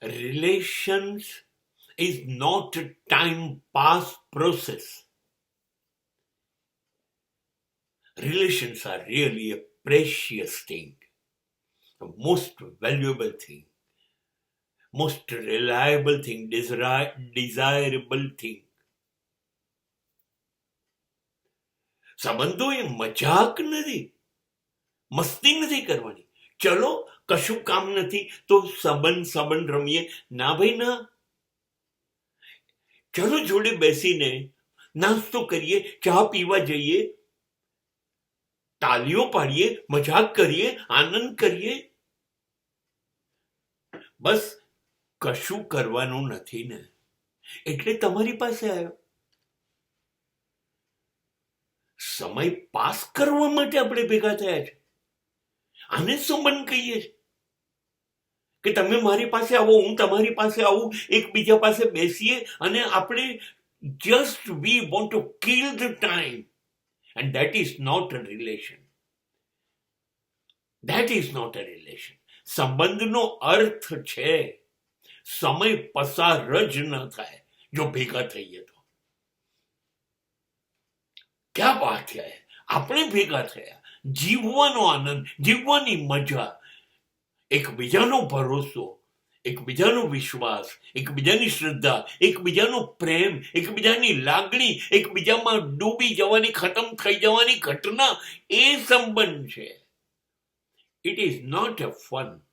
Relations is not a time pass process. Relations are really a precious thing, the most valuable thing, most reliable thing, desirable thing. સંબંધો એ મજાક નથી, મસ્તી નથી કરવાની. ચલો કશું કામ નથી તો સંબંધ રમીએ. ના ભાઈ ના. ચલો જોડે બેસીને નાસ્તો કરીએ, ચા પીવા જઈએ, તાલીઓ પાડીએ, મજાક કરીએ, આનંદ કરીએ. બસ કશું કરવાનું નથી ને, એટલે તમારી પાસે આવ્યો. સમય પાસ કરવા માટે આપણે ભેગા થયા છે. આને સંબંધ કહીએ છીએ કે તમે મારી પાસે આવો, હું તમારી પાસે આવું, એકબીજા પાસે બેસીએ અને આપણે just we want to kill the time, and that is not a relation. That is not a relation. સંબંધનો અર્થ છે સમય પસાર જ ન થાય જો ભેગા થઈએ તો. ક્યાં વાત છે, આપણે ભેગા થયા, જીવવાનો આનંદ, જીવવાની મજા, એકબીજાનો ભરોસો, એકબીજાનો વિશ્વાસ, એકબીજાની શ્રદ્ધા, એકબીજાનો પ્રેમ, એકબીજાની લાગણી, એકબીજામાં ડૂબી જવાની, ખતમ થઈ જવાની ઘટના, એ સંબંધ છે. It is not a fun.